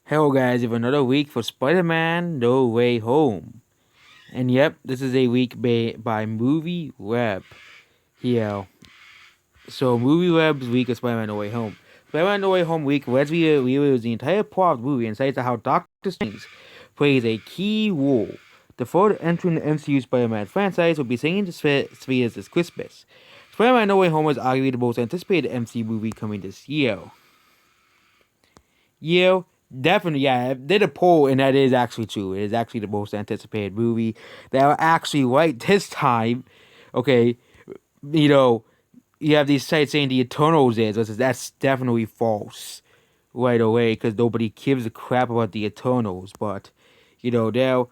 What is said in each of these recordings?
Hello guys, we have another week for Spider-Man No Way Home. And yep, this is a week by Movie Web. Yeah. So Movie Web's week of Spider-Man No Way Home. Spider-Man No Way Home week reviews the entire plot of the movie and cites how Doctor Strange plays a key role. The third entry in the MCU Spider-Man franchise will be singing to spheres this Christmas. Spider-Man No Way Home is arguably the most anticipated MCU movie coming this year. Yeah, definitely. Yeah, I did a poll, and that is actually true. It is actually the most anticipated movie. They are actually right this time. Okay, you know, you have these sites saying the Eternals is, but that's definitely false right away because nobody gives a crap about the Eternals. But they'll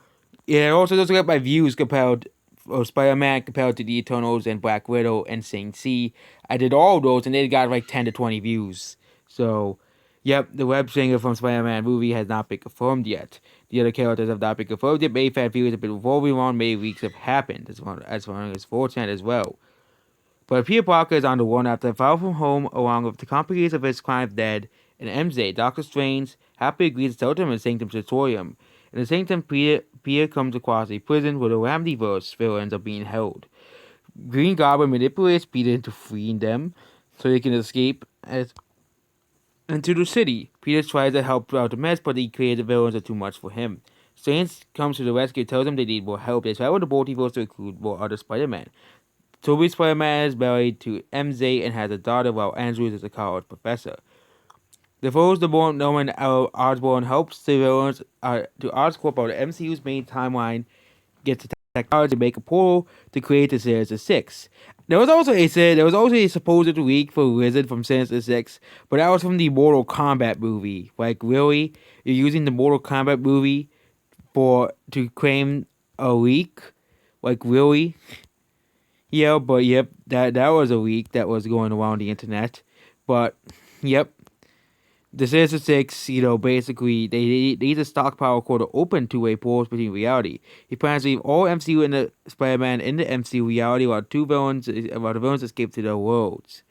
yeah. Also, just look at my views compared of Spider-Man compared to the Eternals and Black Widow and Shang-Chi. I did all those, and they got like 10 to 20 views. So. Yep, the web singer from Spider-Man movie has not been confirmed yet. The other characters have not been confirmed yet. Many fan theories have been revolving around. Many leaks have happened, as far as 4chan as well. But Peter Parker is on the run after Far From Home, along with the accomplices of his crime dead, and MJ. Doctor Strange happily agrees to tell them in Sanctum Sanctorum. In the Sanctum, Peter comes across a prison where the Ramdiverse villains are being held. Green Goblin manipulates Peter into freeing them so they can escape as into the city. Peter tries to help out the mess, but the creative villains are too much for him. Strange comes to the rescue and tells them they need more help. They travel the multiverse to include more other Spider-Man. Tobey Spider-Man is married to MJ and has a daughter, while Andrews is a college professor. The foes the born Norman Osborn helps the villains to Oscorp out the MCU's main timeline gets the technology to make a portal to create the Sinister Six. There was also a supposed leak for Wizard from Sinister Six, but that was from the Mortal Kombat movie. Like really, you're using the Mortal Kombat movie to claim a leak? Like really? Yeah, but yep, that was a leak that was going around the internet. But yep, the Sinister Six, basically they need a stockpile called an open two-way portal between reality. He plans to leave all MCU and the Spider-Man in the MCU reality while the villains escape to their worlds.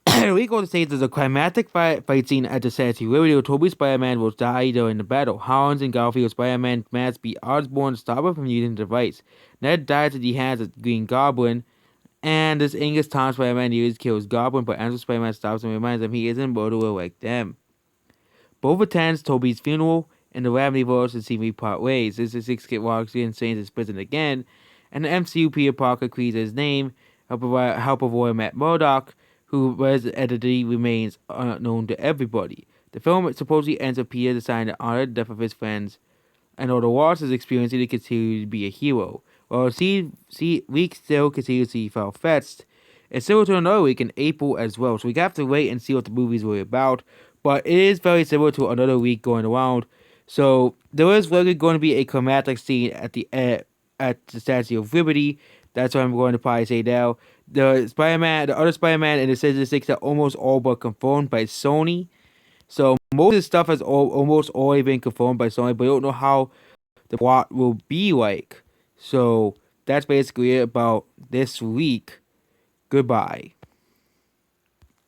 We go to say there's a climatic fight scene at the set. Literally, Toby Spider-Man will die during the battle. Hollins and Garfield Spider-Man must be Osborn to stop him from using the device. Ned dies at the hands of Green Goblin. And this Angus Tom Spider-Man uses kills Goblin, but Andrew Spider-Man stops and reminds him he isn't a murderer like them. Both attends Toby's funeral, and the Ramniverse and seemingly part ways. This is Six Kid walks in, Strange is prison again, and the MCU Peter Parker creates his name, help avoid Matt Murdock, whose identity remains unknown to everybody. The film supposedly ends with Peter deciding to honor the death of his friends, and although Ross is experiencing to continue to be a hero. While week still continues to be far-fetched, it's similar to another week in April as well, so we have to wait and see what the movie's really about. But it is very similar to another week going around. So there is really going to be a climatic scene at the Statue of Liberty. That's what I'm going to probably say now. The other Spider-Man, and the Sinister Six are almost all but confirmed by Sony. So most of the stuff has almost already been confirmed by Sony, but I don't know how the plot will be like. So that's basically it about this week. Goodbye.